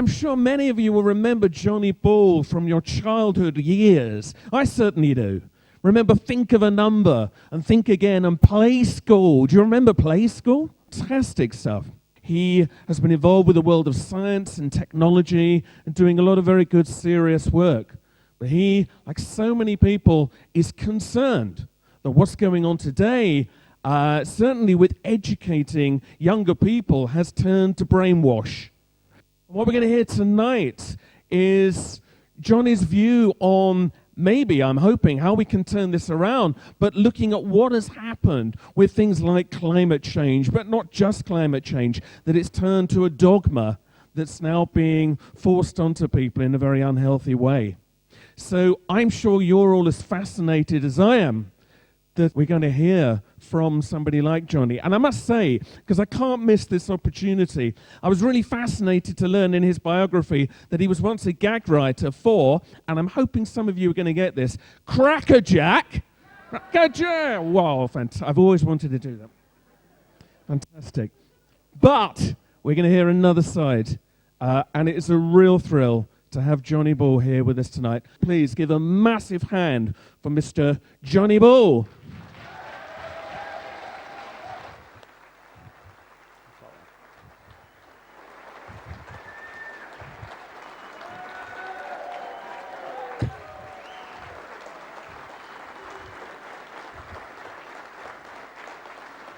I'm sure many of you will remember Johnny Ball from your childhood years. I certainly do. Remember Think of a Number and Think Again and Play School. Do you remember Play School? Fantastic stuff. He has been involved with the world of science and technology and doing a lot of very good, serious work. But he, like so many people, is concerned that what's going on today, certainly with educating younger people, has turned to brainwash. What we're going to hear tonight is Johnny's view on maybe, I'm hoping, how we can turn this around, but looking at what has happened with things like climate change, but not just climate change, that it's turned to a dogma that's now being forced onto people in a very unhealthy way. So I'm sure you're all as fascinated as I am that we're going to hear from somebody like Johnny. And I must say, because I can't miss this opportunity, I was really fascinated to learn in his biography that he was once a gag writer for, and I'm hoping some of you are going to get this, Crackerjack. Crackerjack! Wow, I've always wanted to do that. Fantastic. But we're going to hear another side, and it is a real thrill to have Johnny Ball here with us tonight. Please give a massive hand for Mr. Johnny Ball.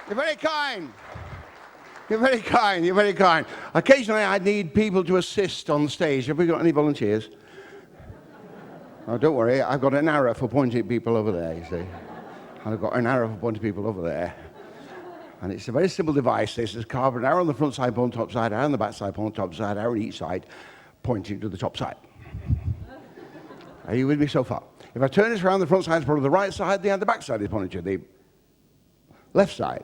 You're very kind. You're very kind. You're very kind. Occasionally, I need people to assist on stage. Have we got any volunteers? Oh, don't worry. I've got an arrow for pointing at people over there, you see. And I've got an arrow for pointing at people over there. And it's a very simple device. There's a carved arrow on the front side, point top side, arrow on the back side, point top side, arrow on each side, pointing to the top side. Are you with me so far? If I turn this around, the front side is probably the right side, the back side is pointing to the left side.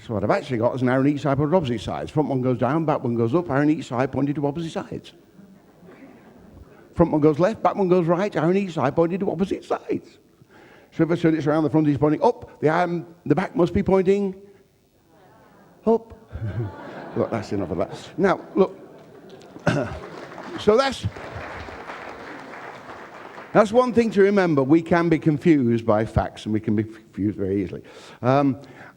So what I've actually got is an arrow on each side pointing to opposite sides. Front one goes down, back one goes up, arrow on each side pointing to opposite sides. Front one goes left, back one goes right, arrow on each side pointing to opposite sides. So if I turn this around, the front is pointing up, the back must be pointing up. Look, that's enough of that. Now, look. So that's one thing to remember. We can be confused by facts, and we can be confused very easily.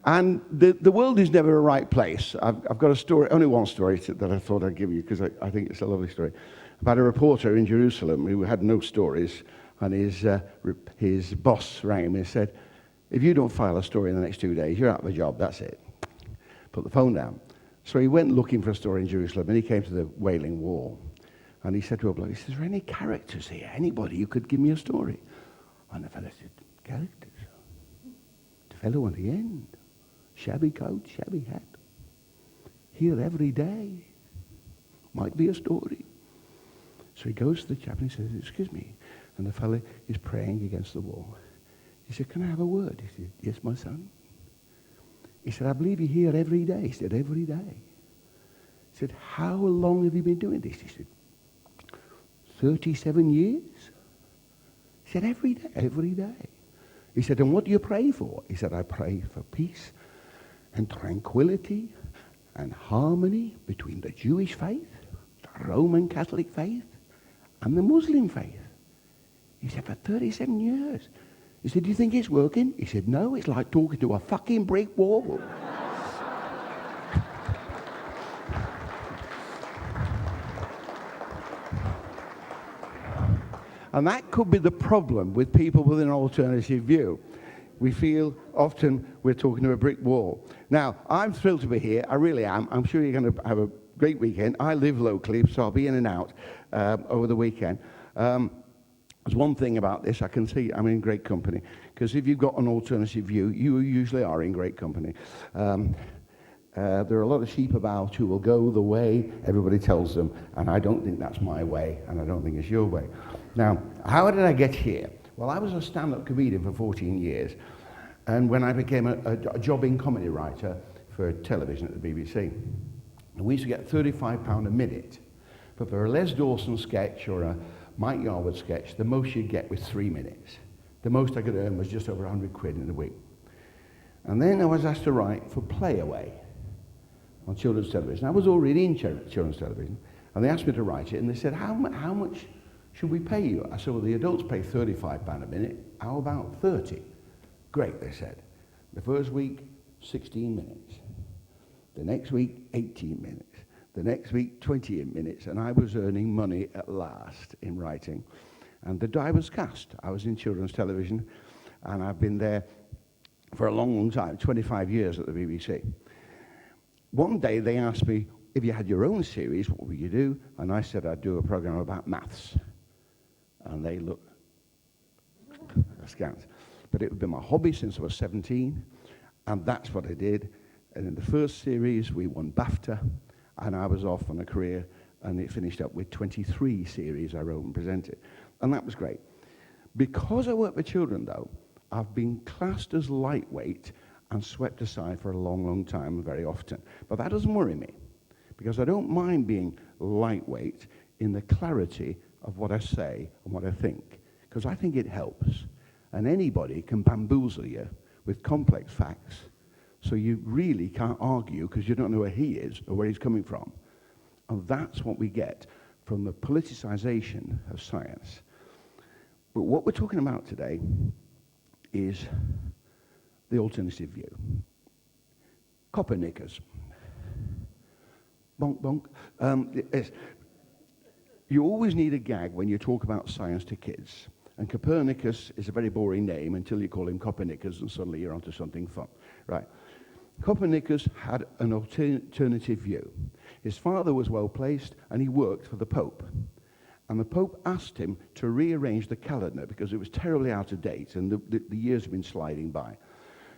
And the world is never a right place. I've got a story, only one story that I thought I'd give you, because I think it's a lovely story, about a reporter in Jerusalem who had no stories, and his boss rang him and said, if you don't file a story in the next 2 days, you're out of a job, that's it. Put the phone down. So he went looking for a story in Jerusalem, and he came to the Wailing Wall. And he said to a bloke, he says, is there any characters here? Anybody who could give me a story? And the fellow said, characters? The fellow on the end. Shabby coat, shabby hat. Here every day. Might be a story. So he goes to the chap and he says, excuse me. And the fellow is praying against the wall. He said, can I have a word? He said, yes, my son. He said, I believe you're here every day. He said, every day. He said, how long have you been doing this? He said, 37 years. He said, every day, every day. He said, and what do you pray for? He said, I pray for peace and tranquility and harmony between the Jewish faith, the Roman Catholic faith, and the Muslim faith. He said, for 37 years. He said, do you think it's working? He said, no, it's like talking to a fucking brick wall. And that could be the problem with people with an alternative view. We feel often we're talking to a brick wall. Now, I'm thrilled to be here. I really am. I'm sure you're going to have a great weekend. I live locally, so I'll be in and out over the weekend. There's one thing about this, I can see I'm in great company, because if you've got an alternative view, you usually are in great company. There are a lot of sheep about who will go the way everybody tells them, and I don't think that's my way, and I don't think it's your way. Now, how did I get here? Well, I was a stand-up comedian for 14 years, and when I became a jobbing comedy writer for television at the BBC, and we used to get £35 a minute, but for a Les Dawson sketch or a Mike Yarwood sketch, the most you'd get was 3 minutes. The most I could earn was just over 100 quid in a week. And then I was asked to write for Play Away on children's television. I was already in children's television, And they asked me to write it, and they said, how much should we pay you? I said, well, the adults pay £35 a minute. How about 30? Great, they said. The first week, 16 minutes. The next week, 18 minutes. The next week, 20 minutes. And I was earning money at last in writing. And the die was cast. I was in children's television, and I've been there for a long, long time, 25 years at the BBC. One day they asked me, if you had your own series, what would you do? And I said I'd do a program about maths. And they looked askance. But it had been my hobby since I was 17, and that's what I did. And in the first series, we won BAFTA, and I was off on a career, and it finished up with 23 series I wrote and presented. And that was great. Because I work with children, though, I've been classed as lightweight and swept aside for a long, long time, very often. But that doesn't worry me, because I don't mind being lightweight in the clarity of what I say and what I think, because I think it helps. And anybody can bamboozle you with complex facts, so you really can't argue because you don't know where he is or where he's coming from. And that's what we get from the politicization of science. But what we're talking about today is the alternative view. Copper knickers. Bonk, bonk. Yes. You always need a gag when you talk about science to kids. And Copernicus is a very boring name until you call him Copernicus, and suddenly you're onto something fun. Right. Copernicus had an alternative view. His father was well placed, and he worked for the Pope. And the Pope asked him to rearrange the calendar because it was terribly out of date, and the years had been sliding by.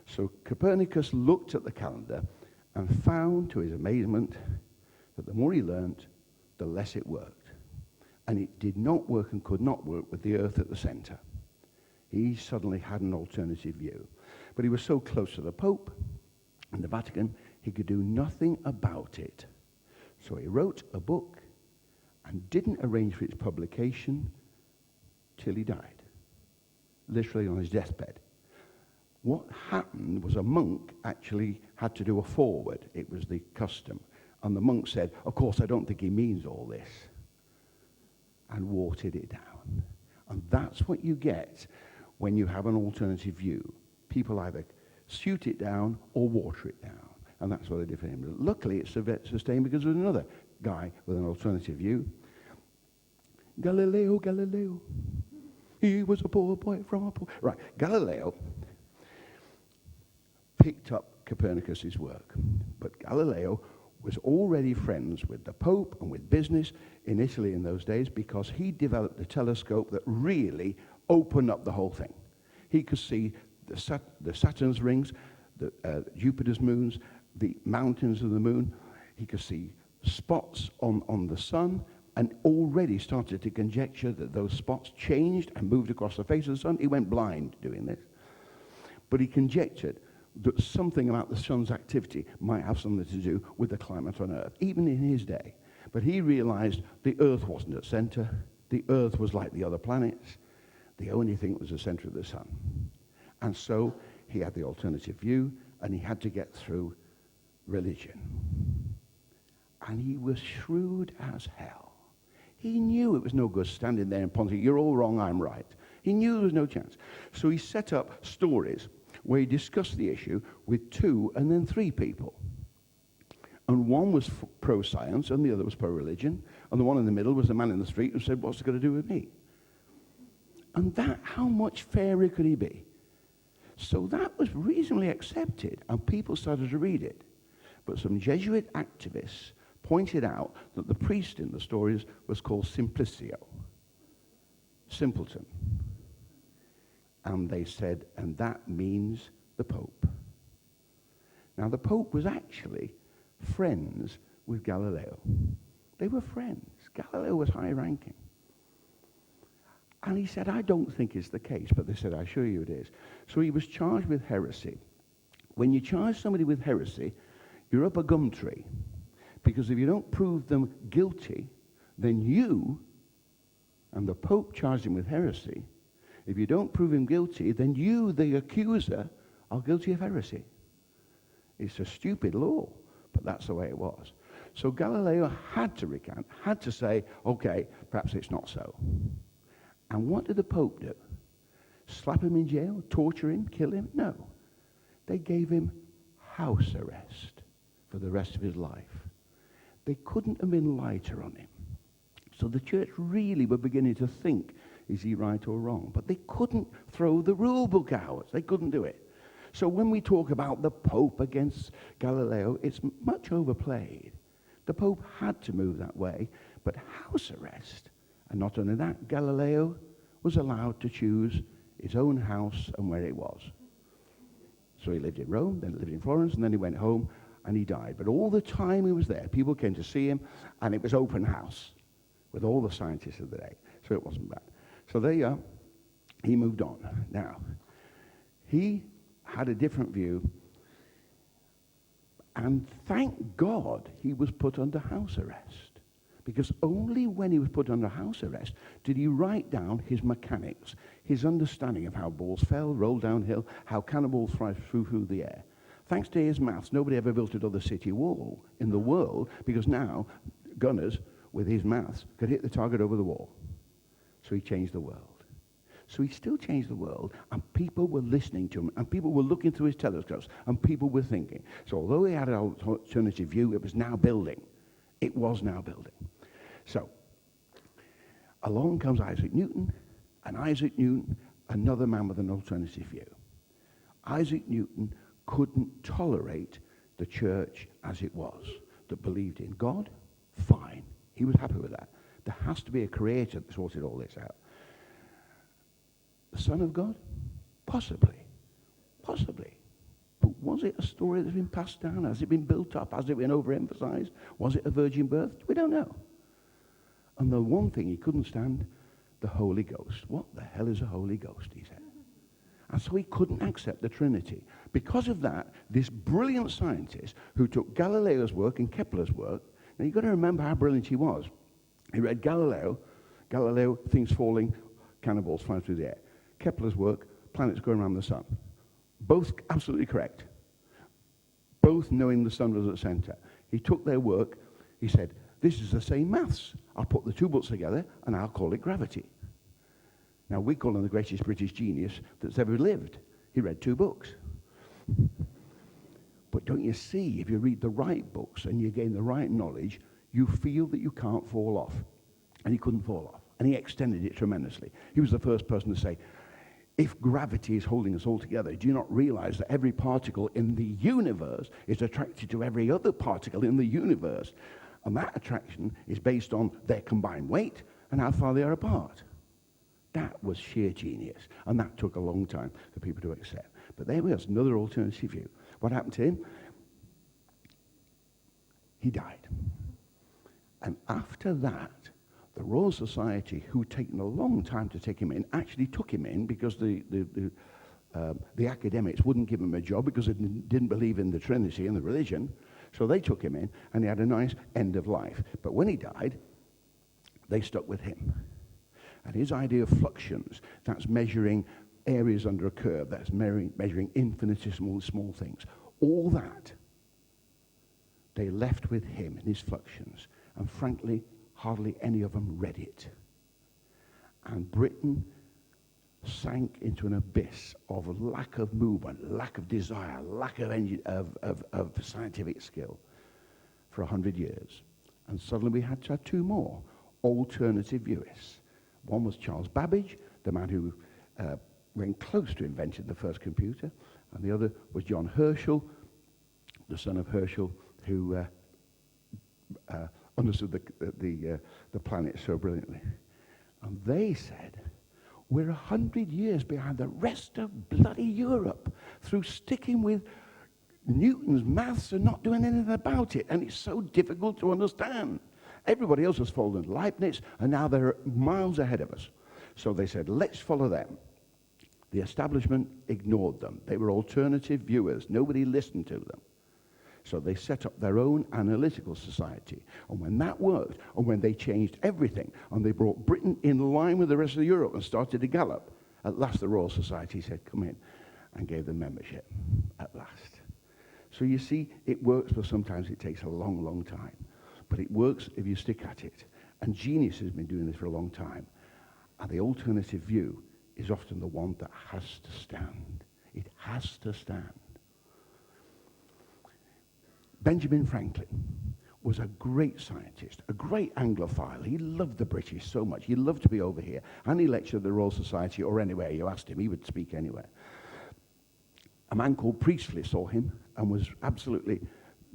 So Copernicus looked at the calendar and found, to his amazement, that the more he learnt, the less it worked. And it did not work and could not work with the Earth at the center. He suddenly had an alternative view. But he was so close to the Pope and the Vatican, he could do nothing about it. So he wrote a book and didn't arrange for its publication till he died, literally on his deathbed. What happened was a monk actually had to do a foreword. It was the custom. And the monk said, of course, I don't think he means all this, and watered it down. And that's what you get when you have an alternative view. People either shoot it down or water it down. And that's what they did for him. Luckily, it's sustained because there's another guy with an alternative view. Galileo, Galileo. He was a poor boy from a poor... Right, Galileo picked up Copernicus's work. But Galileo was already friends with the Pope and with business in Italy in those days because he developed a telescope that really opened up the whole thing. He could see the Saturn's rings, the Jupiter's moons, the mountains of the moon. He could see spots on the sun and already started to conjecture that those spots changed and moved across the face of the sun. He went blind doing this. But he conjectured that something about the sun's activity might have something to do with the climate on Earth, even in his day. But he realized the Earth wasn't at center. The Earth was like the other planets. The only thing that was the center of the sun. And so he had the alternative view, and he had to get through religion. And he was shrewd as hell. He knew it was no good standing there and ponting, you're all wrong, I'm right. He knew there was no chance. So he set up stories where he discussed the issue with 2 and then 3 people. And one was pro-science and the other was pro-religion. And the one in the middle was the man in the street who said, what's it got to do with me? And that, how much fairer could he be? So that was reasonably accepted, and people started to read it. But some Jesuit activists pointed out that the priest in the stories was called Simplicio, simpleton. And they said, and that means the Pope. Now, the Pope was actually friends with Galileo. They were friends. Galileo was high-ranking. And he said, I don't think it's the case, but they said, I assure you it is. So he was charged with heresy. When you charge somebody with heresy, you're up a gum tree. Because if you don't prove them guilty, then you, and the Pope charged him with heresy, if you don't prove him guilty, then you, the accuser, are guilty of heresy. It's a stupid law, but that's the way it was. So Galileo had to recant, had to say, okay, perhaps it's not so. And what did the Pope do? Slap him in jail, torture him, kill him? No. They gave him house arrest for the rest of his life. They couldn't have been lighter on him. So the church really were beginning to think, is he right or wrong? But they couldn't throw the rule book out. They couldn't do it. So when we talk about the Pope against Galileo, it's much overplayed. The Pope had to move that way, but house arrest. And not only that, Galileo was allowed to choose his own house and where it was. So he lived in Rome, then he lived in Florence, and then he went home and he died. But all the time he was there, people came to see him, and it was open house with all the scientists of the day. So it wasn't bad. So there you are. He moved on. Now, he had a different view, and thank God he was put under house arrest, because only when he was put under house arrest did he write down his mechanics, his understanding of how balls fell, rolled downhill, how cannonballs fly through the air. Thanks to his maths, nobody ever built another city wall in the world, because now gunners with his maths could hit the target over the wall. So he changed the world. So he still changed the world, and people were listening to him, and people were looking through his telescopes, and people were thinking. So although he had an alternative view, it was now building. It was now building. So along comes Isaac Newton, and Isaac Newton, another man with an alternative view. Isaac Newton couldn't tolerate the church as it was, that believed in God. Fine. He was happy with that. There has to be a creator that sorted all this out. The Son of God? Possibly. Possibly. But was it a story that's been passed down? Has it been built up? Has it been overemphasized? Was it a virgin birth? We don't know. And the one thing he couldn't stand, the Holy Ghost. What the hell is a Holy Ghost, he said. And so he couldn't accept the Trinity. Because of that, this brilliant scientist who took Galileo's work and Kepler's work, now you've got to remember how brilliant he was. He read Galileo, things falling, cannonballs flying through the air. Kepler's work, planets going around the sun. Both absolutely correct. Both knowing the sun was at the center. He took their work, he said, this is the same maths. I'll put the two books together and I'll call it gravity. Now we call him the greatest British genius that's ever lived. He read two books. But don't you see, if you read the right books and you gain the right knowledge, you feel that you can't fall off. And he couldn't fall off. And he extended it tremendously. He was the first person to say, if gravity is holding us all together, do you not realize that every particle in the universe is attracted to every other particle in the universe? And that attraction is based on their combined weight and how far they are apart. That was sheer genius. And that took a long time for people to accept. But there was another alternative view. What happened to him? He died. And after that, the Royal Society, who'd taken a long time to take him in, actually took him in because the academics wouldn't give him a job because they didn't believe in the Trinity and the religion. So they took him in, and he had a nice end of life. But when he died, they stuck with him. And his idea of fluxions, that's measuring areas under a curve, that's measuring infinitesimal small things. All that, they left with him and his fluxions. And frankly, hardly any of them read it. And Britain sank into an abyss of lack of movement, lack of desire, lack of scientific skill for 100 years. And suddenly we had to have two more alternative viewists. One was Charles Babbage, the man who went close to inventing the first computer, and the other was John Herschel, the son of Herschel, who understood the planet so brilliantly. And they said, we're 100 years behind the rest of bloody Europe through sticking with Newton's maths and not doing anything about it. And it's so difficult to understand. Everybody else has followed Leibniz, and now they're miles ahead of us. So they said, let's follow them. The establishment ignored them. They were alternative viewers. Nobody listened to them. So they set up their own analytical society. And when that worked, and when they changed everything, and they brought Britain in line with the rest of Europe and started to gallop, at last the Royal Society said, come in, and gave them membership, at last. So you see, it works, but sometimes it takes a long, long time. but it works if you stick at it. And genius has been doing this for a long time. And the alternative view is often the one that has to stand. It has to stand. Benjamin Franklin was a great scientist, a great Anglophile. He loved the British so much. He loved to be over here. And he lectured at the Royal Society or anywhere you asked him. He would speak anywhere. A man called Priestley saw him and was absolutely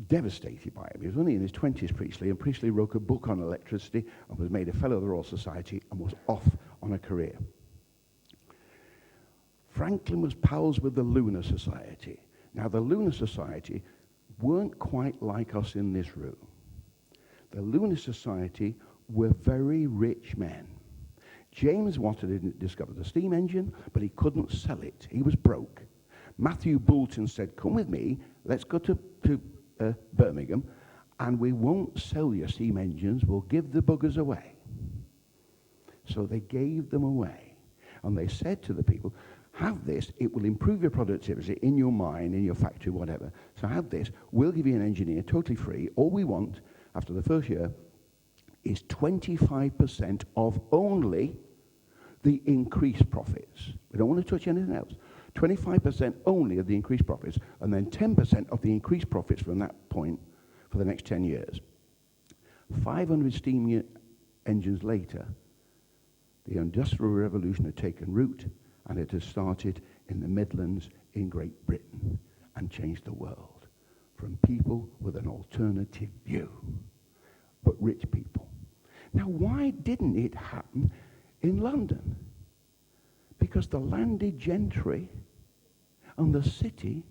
devastated by him. He was only in his 20s, Priestley, and Priestley wrote a book on electricity and was made a fellow of the Royal Society and was off on a career. Franklin was pals with the Lunar Society. Now, the Lunar Society weren't quite like us in this room. The Lunar Society were very rich men. James wanted to discover the steam engine, but he couldn't sell it. He was broke. Matthew Boulton said, come with me, let's go to Birmingham, and we won't sell your steam engines, we'll give the buggers away. So they gave them away. And they said to the people, have this, it will improve your productivity in your mine, in your factory, whatever. So have this, we'll give you an engineer totally free. All we want, after the first year, is 25% of only the increased profits. We don't want to touch anything else. 25% only of the increased profits, and then 10% of the increased profits from that point for the next 10 years. 500 steam engines later, the Industrial Revolution had taken root, and it has started in the Midlands in Great Britain and changed the world from people with an alternative view, but rich people. Now, why didn't it happen in London? Because the landed gentry and the city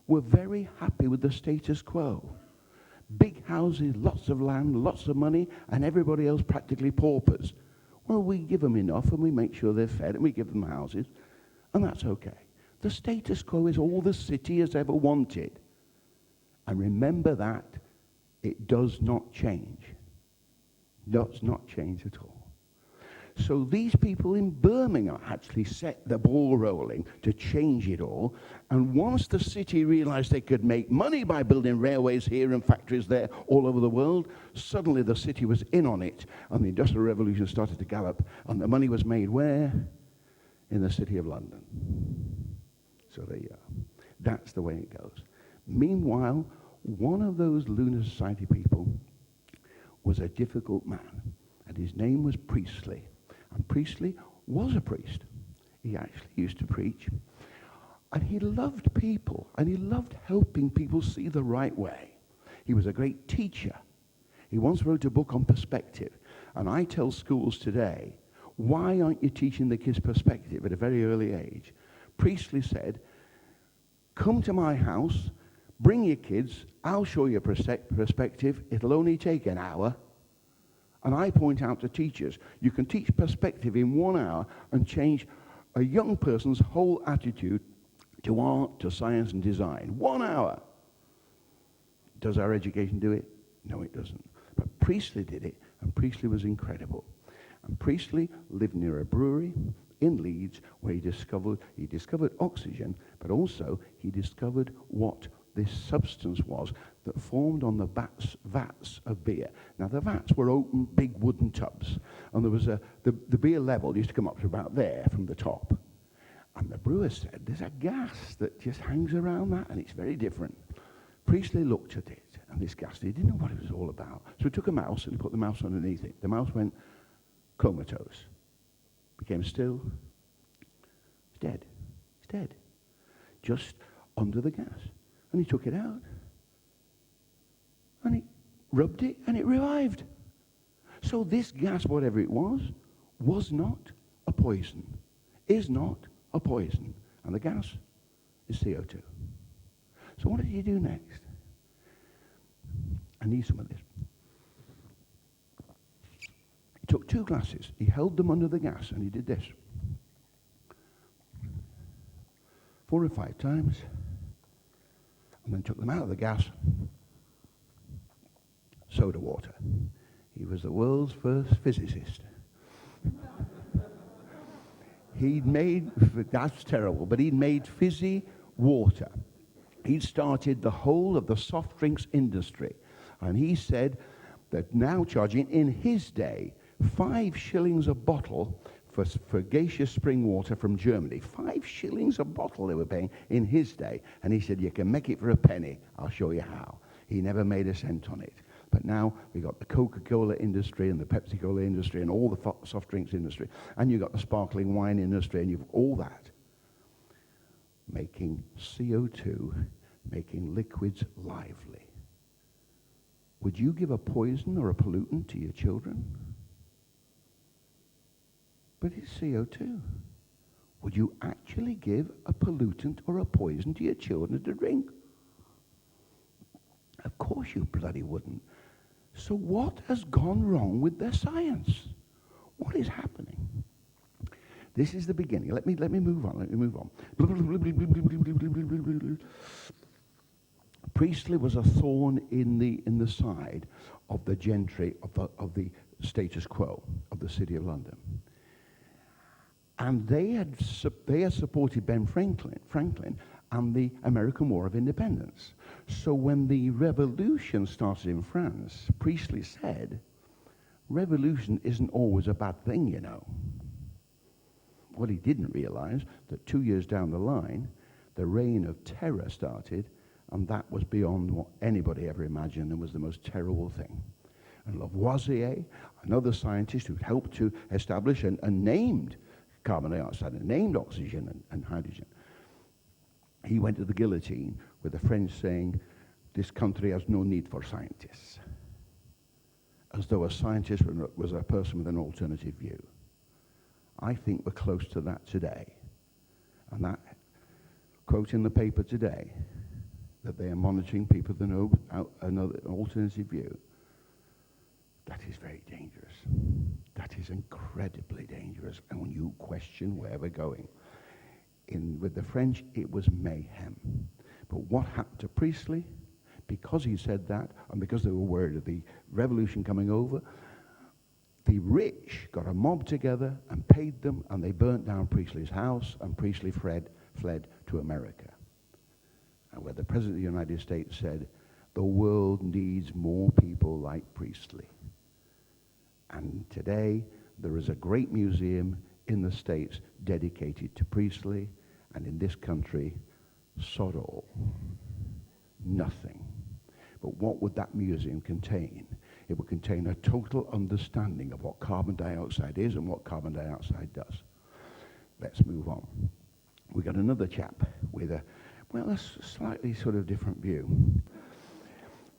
were very happy with the status quo. Big houses, lots of land, lots of money, and everybody else practically paupers. Well, we give them enough and we make sure they're fed and we give them houses, and that's okay. The status quo is all the city has ever wanted. And remember that it does not change. Does not change at all. So these people in Birmingham actually set the ball rolling to change it all. And once the city realized they could make money by building railways here and factories there all over the world, suddenly the city was in on it, and the Industrial Revolution started to gallop, and the money was made where? In the city of London. So there you are. That's the way it goes. Meanwhile, one of those Lunar Society people was a difficult man, and his name was Priestley. And Priestley was a priest. He actually used to preach. And he loved people, and he loved helping people see the right way. He was a great teacher. He once wrote a book on perspective. And I tell schools today, why aren't you teaching the kids perspective at a very early age? Priestley said, come to my house, bring your kids, I'll show you perspective. It'll only take an hour. And I point out to teachers, you can teach perspective in 1 hour and change a young person's whole attitude to art, to science and design. 1 hour. Does our education do it? No, it doesn't. But Priestley did it, and Priestley was incredible. And Priestley lived near a brewery in Leeds where he discovered oxygen, but also he discovered what this substance was that formed on the vats of beer. Now, the vats were open, big wooden tubs, and there was the beer level used to come up to about there from the top. And the brewer said, there's a gas that just hangs around that, and it's very different. Priestley looked at it, and this gas, he didn't know what it was all about. So he took a mouse, and he put the mouse underneath it. The mouse went comatose, became still. It's dead. It's dead. Just under the gas. And he took it out, and he rubbed it, and it revived. So this gas, whatever it was not a poison, is not a poison. And the gas is CO2. So what did he do next? I need some of this. He took 2 glasses, he held them under the gas, and he did this 4 or 5 times. And then took them out of the gas. Soda water. He was the world's first physicist. He'd made, that's terrible, but he'd made fizzy water. He'd started the whole of the soft drinks industry. And he said They're now charging, in his day, 5 shillings a bottle for gaseous spring water from Germany. 5 shillings a bottle they were paying in his day. And he said, you can make it for a penny. I'll show you how. He never made a cent on it. But now we've got the Coca-Cola industry and the Pepsi-Cola industry and all the soft drinks industry. And you've got the sparkling wine industry and you've all that. Making CO2, making liquids lively. Would you give a poison or a pollutant to your children? But it's CO2. Would you actually give a pollutant or a poison to your children to drink? Of course you bloody wouldn't. So what has gone wrong with their science? What is happening? This is the beginning. Let me move on. Priestley was a thorn in the side of the gentry of the status quo of the City of London. And they had supported Ben Franklin and the American War of Independence. So when the revolution started in France, Priestley said, revolution isn't always a bad thing, you know. What he didn't realize, that 2 years down the line, the reign of terror started, and that was beyond what anybody ever imagined and was the most terrible thing. And Lavoisier, another scientist who helped to establish and named carbon dioxide and named oxygen and hydrogen, he went to the guillotine with the French saying, this country has no need for scientists. As though a scientist was a person with an alternative view. I think we're close to that today. And that quote in the paper today, that they are monitoring people with another alternative view, that is very dangerous. That is incredibly dangerous. And when you question where we're going. With the French, it was mayhem. But what happened to Priestley? Because he said that, and because they were worried of the revolution coming over, the rich got a mob together and paid them, and they burnt down Priestley's house, and Priestley fled to America. And where the President of the United States said, the world needs more people like Priestley. And today, there is a great museum in the States dedicated to Priestley, and in this country, sod all. Nothing. But what would that museum contain? It would contain a total understanding of what carbon dioxide is and what carbon dioxide does. Let's move on. We got another chap with a slightly sort of different view.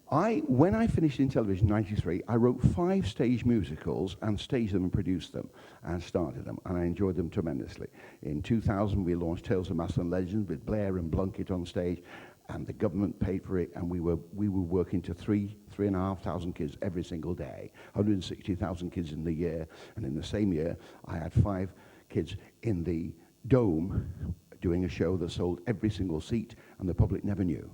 When I finished in television in '93, I wrote 5 stage musicals and staged them and produced them and started them, and I enjoyed them tremendously. In 2000, we launched Tales of Master and Legends with Blair and Blunkett on stage, and the government paid for it, and we were working to 3,500 kids every single day, 160,000 kids in the year, and in the same year, I had 5 kids in the Dome doing a show that sold every single seat, and the public never knew.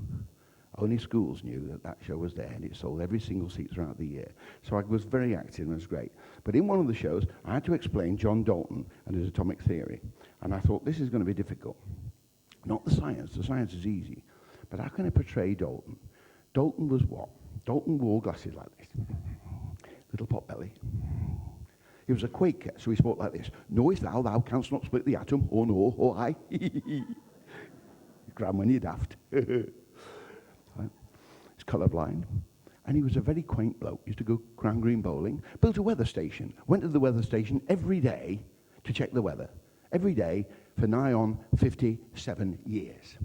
Only schools knew that that show was there, and it sold every single seat throughout the year. So I was very active, and it was great. But in one of the shows, I had to explain John Dalton and his atomic theory. And I thought, this is going to be difficult. Not the science is easy. But how can I portray Dalton? Dalton was what? Dalton wore glasses like this. Little pot belly. He was a Quaker, so he spoke like this. Knowest thou canst not split the atom? Oh no, oh aye. Gram when you're daft. He's colourblind. And he was a very quaint bloke. Used to go Crown Green bowling. Built a weather station. Went to the weather station every day to check the weather. Every day for nigh on 57 years.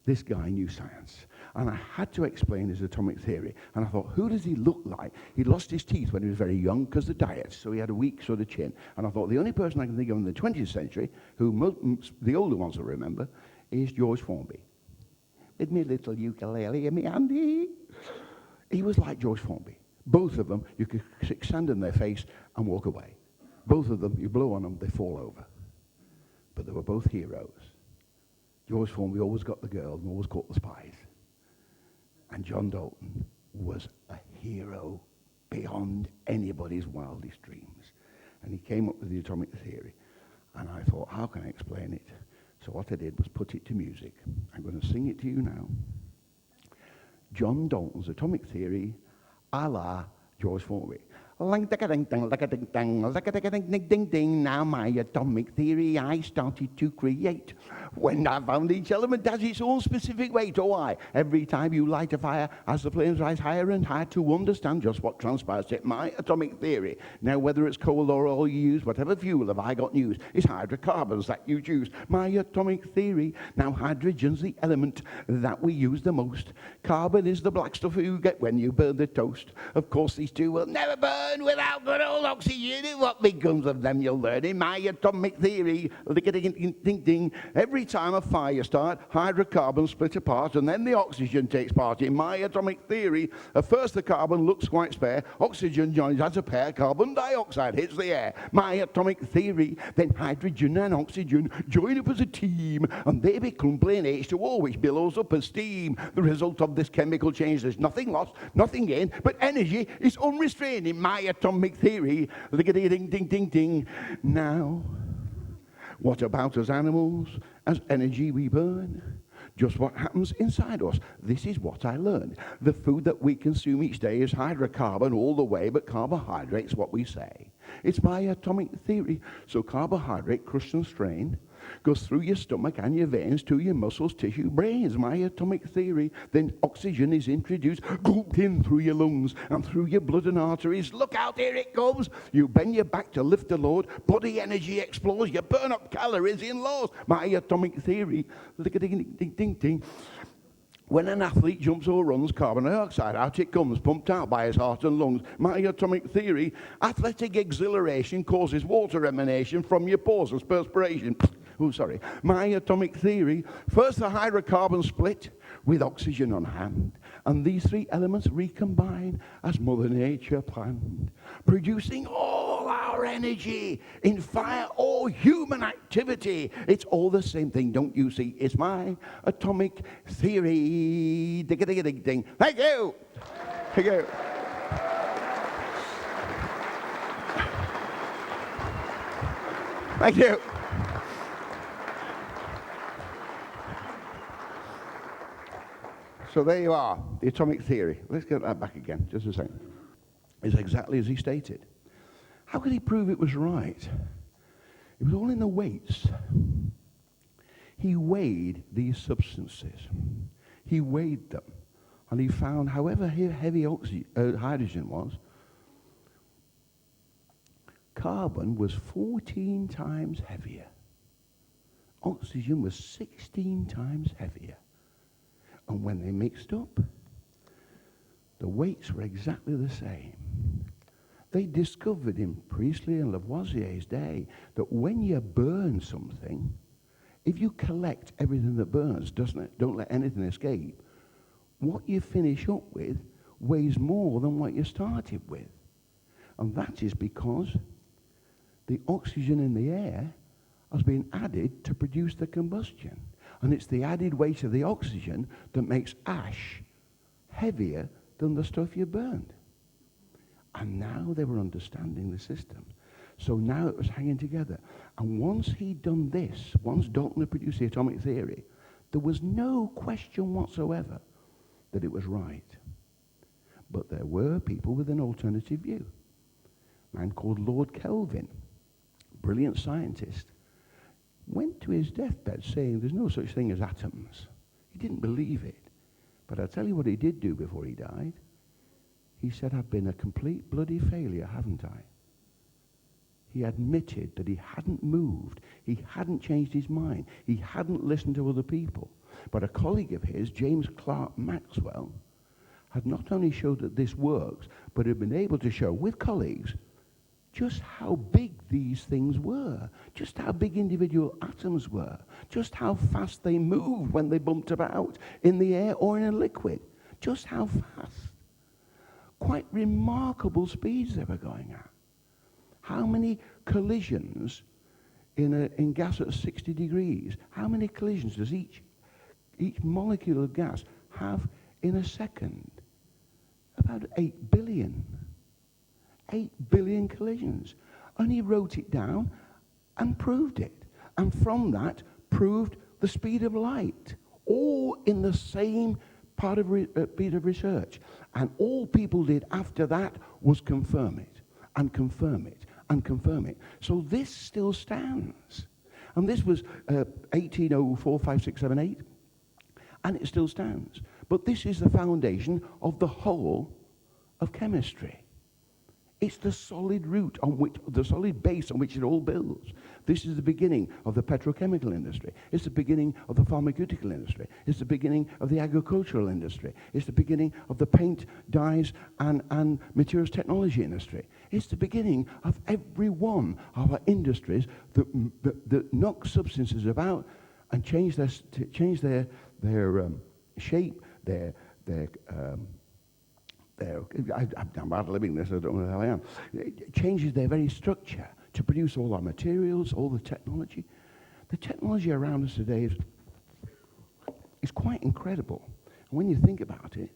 This guy knew science. And I had to explain his atomic theory. And I thought, who does he look like? He lost his teeth when he was very young because of diet, so he had a weak sort of chin. And I thought, the only person I can think of in the 20th century, who the older ones will remember, is George Formby. With me little ukulele and me Andy. He was like George Formby. Both of them, you could stick sand in their face and walk away. Both of them, you blow on them, they fall over. But they were both heroes. George Formby always got the girls and always caught the spies. And John Dalton was a hero beyond anybody's wildest dreams. And he came up with the atomic theory. And I thought, how can I explain it? So what I did was put it to music. I'm going to sing it to you now. John Dalton's atomic theory, a la George Formby. Now my atomic theory I started to create. When I found each element has its own specific weight, oh I, every time you light a fire, as the flames rise higher and higher, to understand just what transpires in my atomic theory. Now whether it's coal or oil you use, whatever fuel have I got news, it's hydrocarbons that you choose. My atomic theory, now hydrogen's the element that we use the most. Carbon is the black stuff you get when you burn the toast. Of course these two will never burn without good old oxygen, and what becomes of them you'll learn in my atomic theory. Ding-a-ding-ding-ding. Every time a fire starts, hydrocarbons split apart, and then the oxygen takes part. In my atomic theory, at first the carbon looks quite spare, oxygen joins as a pair, carbon dioxide hits the air. My atomic theory, then hydrogen and oxygen join up as a team, and they become plain H2O, which billows up as steam. The result of this chemical change, there's nothing lost, nothing gained, but energy is unrestrained in my atomic theory. Ding-a-ding-ding-ding-ding. Now, what about us animals? As energy we burn? Just what happens inside us. This is what I learned. The food that we consume each day is hydrocarbon all the way, but carbohydrate's what we say. It's my atomic theory. So carbohydrate, crushed and strained, goes through your stomach and your veins to your muscles, tissue, brains. My atomic theory. Then oxygen is introduced, gulped in through your lungs and through your blood and arteries. Look out, here it comes. You bend your back to lift the load. Body energy explodes. You burn up calories in lows. My atomic theory. Ding-a-ding-ding-ding-ding. When an athlete jumps or runs, carbon dioxide, out it comes, pumped out by his heart and lungs. My atomic theory, athletic exhilaration causes water emanation from your pores as perspiration. Oh, sorry. My atomic theory, first the hydrocarbons split with oxygen on hand, and these three elements recombine as Mother Nature planned, producing all our energy in fire or human activity. It's all the same thing, don't you see? It's my atomic theory. Ding-a-ding-a-ding-ding. Thank you. Thank you. Thank you. So there you are, the atomic theory. Let's get that back again, just a second. It's exactly as he stated. How could he prove it was right? It was all in the weights. He weighed these substances. He weighed them. And he found however heavy hydrogen was, carbon was 14 times heavier. Oxygen was 16 times heavier. And when they mixed up, the weights were exactly the same. They discovered in Priestley and Lavoisier's day that when you burn something, if you collect everything that burns, don't let anything escape, what you finish up with weighs more than what you started with. And that is because the oxygen in the air has been added to produce the combustion. And it's the added weight of the oxygen that makes ash heavier than the stuff you burned. And now they were understanding the system. So now it was hanging together. And once he'd done this, once Dalton had produced the atomic theory, there was no question whatsoever that it was right. But there were people with an alternative view. A man called Lord Kelvin, brilliant scientist, went to his deathbed saying there's no such thing as atoms. He didn't believe it. But I'll tell you what he did do before he died. He said, I've been a complete bloody failure, haven't I? He admitted that he hadn't moved. He hadn't changed his mind. He hadn't listened to other people. But a colleague of his, James Clerk Maxwell, had not only showed that this works, but had been able to show with colleagues just how big these things were, just how big individual atoms were, just how fast they moved when they bumped about in the air or in a liquid, just how fast. Quite remarkable speeds they were going at. How many collisions in gas at 60 degrees, how many collisions does each molecule of gas have in a second? About 8 billion. 8 billion collisions. And he wrote it down and proved it. And from that, proved the speed of light. All in the same part of bit of research. And all people did after that was confirm it, and confirm it, and confirm it. So this still stands. And this was 1804, 5, 6, 7, 8, and it still stands. But this is the foundation of the whole of chemistry. It's the solid root on which, the solid base on which it all builds. This is the beginning of the petrochemical industry. It's the beginning of the pharmaceutical industry. It's the beginning of the agricultural industry. It's the beginning of the paint, dyes, and materials technology industry. It's the beginning of every one of our industries that knock substances about and change their shape, I'm bad living this, I don't know how I am. It changes their very structure to produce all our materials, all the technology. The technology around us today is quite incredible. And when you think about it,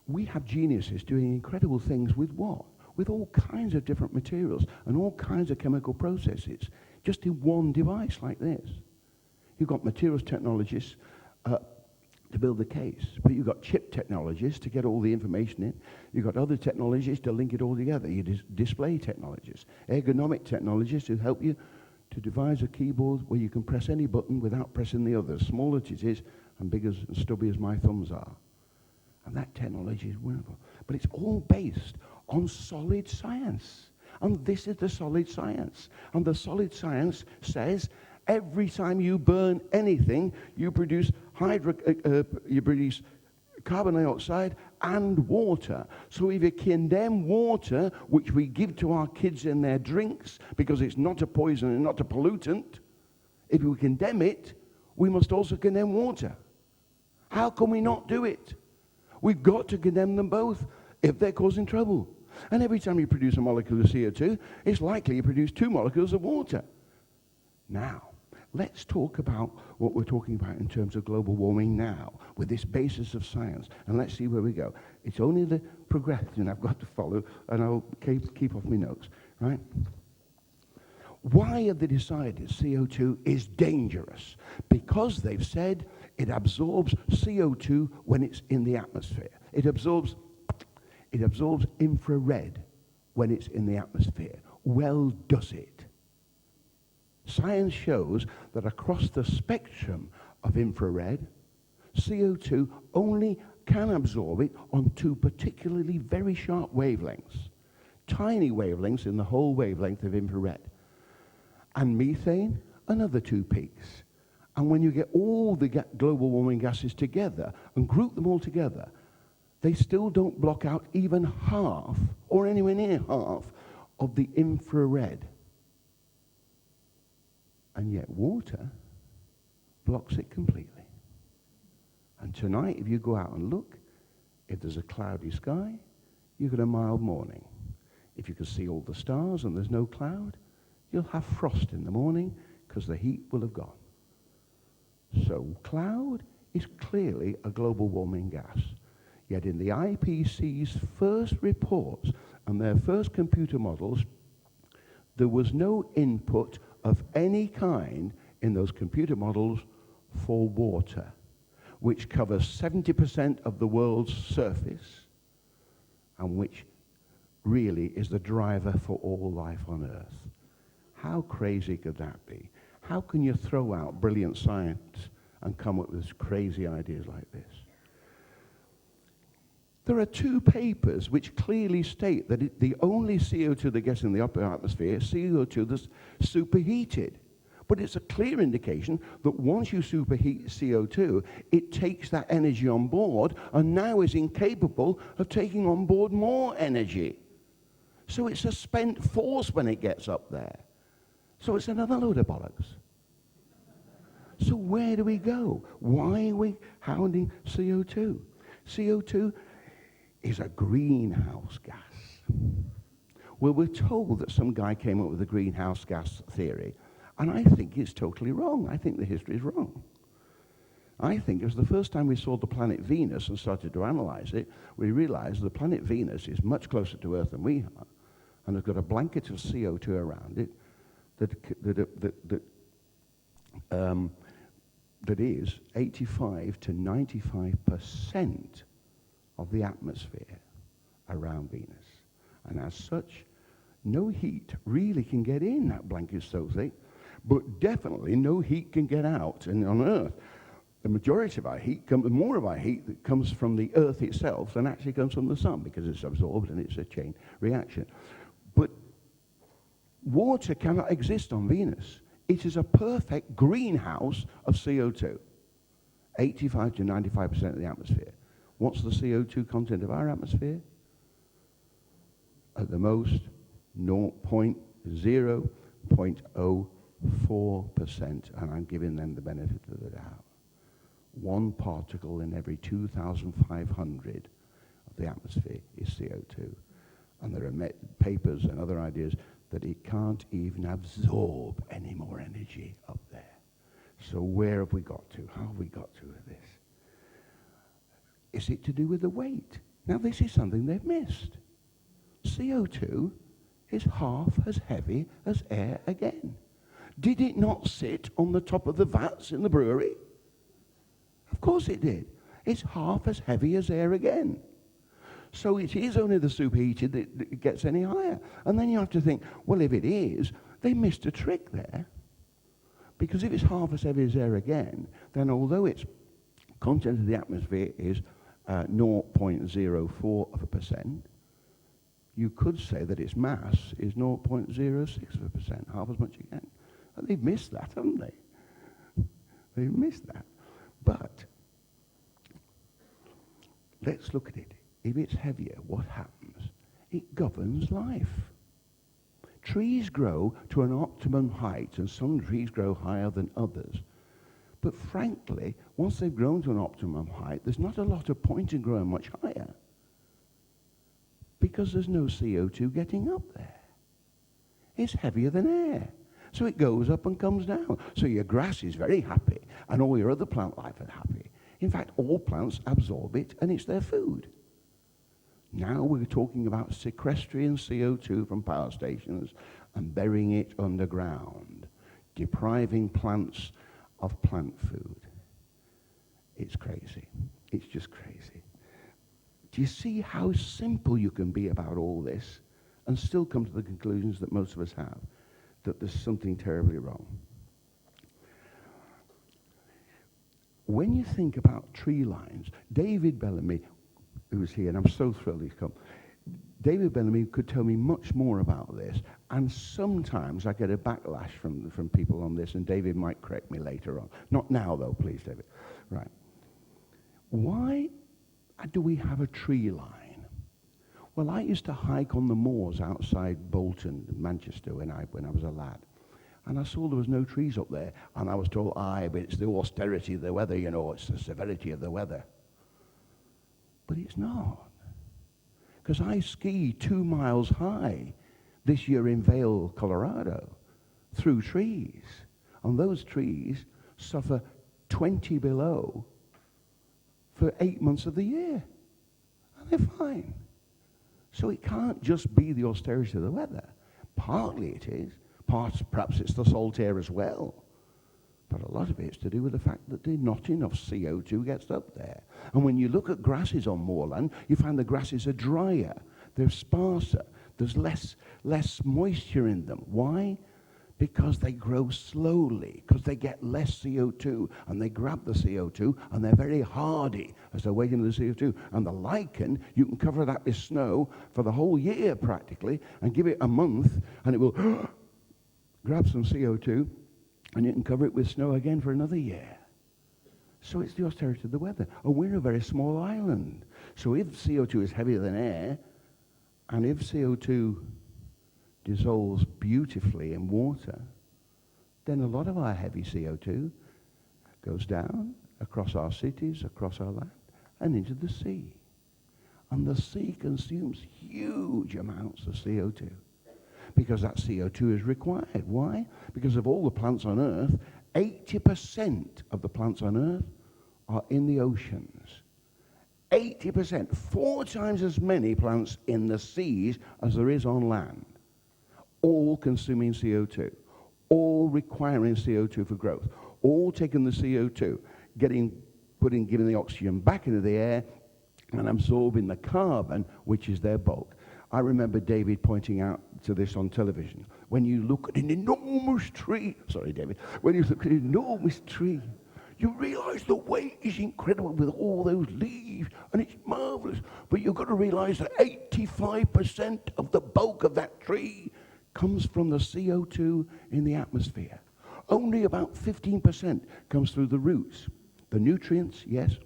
we have geniuses doing incredible things with what? With all kinds of different materials and all kinds of chemical processes, just in one device like this. You've got materials technologists to build the case, but you've got chip technologists to get all the information in. You've got other technologists to link it all together. You display technologists, ergonomic technologists who help you to devise a keyboard where you can press any button without pressing the others, small as it is and big as and stubby as my thumbs are. And that technology is wonderful. But it's all based on solid science. And this is the solid science. And the solid science says every time you burn anything, you produce carbon dioxide and water. So if you condemn water, which we give to our kids in their drinks because it's not a poison and not a pollutant, if we condemn it, we must also condemn water. How can we not do it? We've got to condemn them both if they're causing trouble. And every time you produce a molecule of CO2, it's likely you produce 2 molecules of water. Now, let's talk about what we're talking about in terms of global warming now, with this basis of science, and let's see where we go. It's only the progression I've got to follow, and I'll keep off my notes, right? Why have they decided CO2 is dangerous? Because they've said it absorbs CO2 when it's in the atmosphere. It absorbs infrared when it's in the atmosphere. Well, does it? Science shows that across the spectrum of infrared, CO2 only can absorb it on 2 particularly very sharp wavelengths, tiny wavelengths in the whole wavelength of infrared. And methane, another 2 peaks. And when you get all the global warming gases together and group them all together, they still don't block out even half, or anywhere near half, of the infrared. And yet water blocks it completely. And tonight, if you go out and look, if there's a cloudy sky, you get a mild morning. If you can see all the stars and there's no cloud, you'll have frost in the morning because the heat will have gone. So cloud is clearly a global warming gas. Yet in the IPCC's first reports and their first computer models, there was no input of any kind in those computer models for water, which covers 70% of the world's surface and which really is the driver for all life on Earth. How crazy could that be? How can you throw out brilliant science and come up with crazy ideas like this? There are 2 papers which clearly state that the only CO2 that gets in the upper atmosphere is CO2 that's superheated. But it's a clear indication that once you superheat CO2, it takes that energy on board and now is incapable of taking on board more energy. So it's a spent force when it gets up there. So it's another load of bollocks. So where do we go? Why are we hounding CO2? CO2 is a greenhouse gas. Well, we're told that some guy came up with the greenhouse gas theory, and I think it's totally wrong. I think the history is wrong. I think it was the first time we saw the planet Venus and started to analyze it, we realized the planet Venus is much closer to Earth than we are, and it's got a blanket of CO2 around it that that is 85 to 95% of the atmosphere around Venus. And as such, no heat really can get in. That blanket's so thick, but definitely no heat can get out. And on Earth, the majority of our heat, more of our heat that comes from the Earth itself than actually comes from the sun, because it's absorbed and it's a chain reaction. But water cannot exist on Venus. It is a perfect greenhouse of CO2. 85 to 95% of the atmosphere. What's the CO2 content of our atmosphere? At the most, 0.04%, and I'm giving them the benefit of the doubt. One particle in every 2,500 of the atmosphere is CO2. And there are papers and other ideas that it can't even absorb any more energy up there. So where have we got to? How have we got to with this? Is it to do with the weight? Now this is something they've missed. CO2 is half as heavy as air again. Did it not sit on the top of the vats in the brewery? Of course it did. It's half as heavy as air again. So it is only the superheated that gets any higher. And then you have to think, well, if it is, they missed a trick there. Because if it's half as heavy as air again, then although its content of the atmosphere is 0.04%, you could say that its mass is 0.06%, half as much again. And they've missed that, haven't they? They've missed that. But let's look at it. If it's heavier, what happens? It governs life. Trees grow to an optimum height, and some trees grow higher than others. But frankly, once they've grown to an optimum height, there's not a lot of point in growing much higher, because there's no CO2 getting up there. It's heavier than air. So it goes up and comes down. So your grass is very happy, and all your other plant life are happy. In fact, all plants absorb it, and it's their food. Now we're talking about sequestering CO2 from power stations and burying it underground, depriving plants of plant food. It's crazy. It's just crazy. Do you see how simple you can be about all this and still come to the conclusions that most of us have, that there's something terribly wrong? When you think about tree lines, David Bellamy, who was here, and I'm so thrilled he's come, David Bellamy could tell me much more about this, and sometimes I get a backlash from people on this, and David might correct me later on. Not now, though, please, David. Right. Why do we have a tree line? Well, I used to hike on the moors outside Bolton, Manchester, when I was a lad. And I saw there was no trees up there. And I was told, but it's the austerity of the weather, you know, it's the severity of the weather. But it's not. Because I skied 2 miles high this year in Vail, Colorado, through trees. And those trees suffer 20 below for 8 months of the year. And they're fine. So it can't just be the austerity of the weather. Partly it is. Perhaps it's the salt air as well. But a lot of it's to do with the fact that not enough CO2 gets up there. And when you look at grasses on moorland, you find the grasses are drier, they're sparser, there's less moisture in them. Why? Because they grow slowly, because they get less CO2, and they grab the CO2, and they're very hardy as they're waiting for the CO2. And the lichen, you can cover that with snow for the whole year practically, and give it a month, and it will grab some CO2, and you can cover it with snow again for another year. So it's the austerity of the weather. And we're a very small island. So if CO2 is heavier than air, and if CO2 dissolves beautifully in water, then a lot of our heavy CO2 goes down across our cities, across our land, and into the sea. And the sea consumes huge amounts of CO2. Because that CO2 is required. Why? Because of all the plants on Earth, 80% of the plants on Earth are in the oceans. 80%, 4 times as many plants in the seas as there is on land. All consuming CO2. All requiring CO2 for growth. all taking the CO2, giving the oxygen back into the air and absorbing the carbon, which is their bulk. I remember David pointing out to this on television. When you look at an enormous tree, sorry, David, when you look at an enormous tree, you realize the weight is incredible with all those leaves, and it's marvelous. But you've got to realize that 85% of the bulk of that tree comes from the CO2 in the atmosphere. Only about 15% comes through the roots. The nutrients, yes,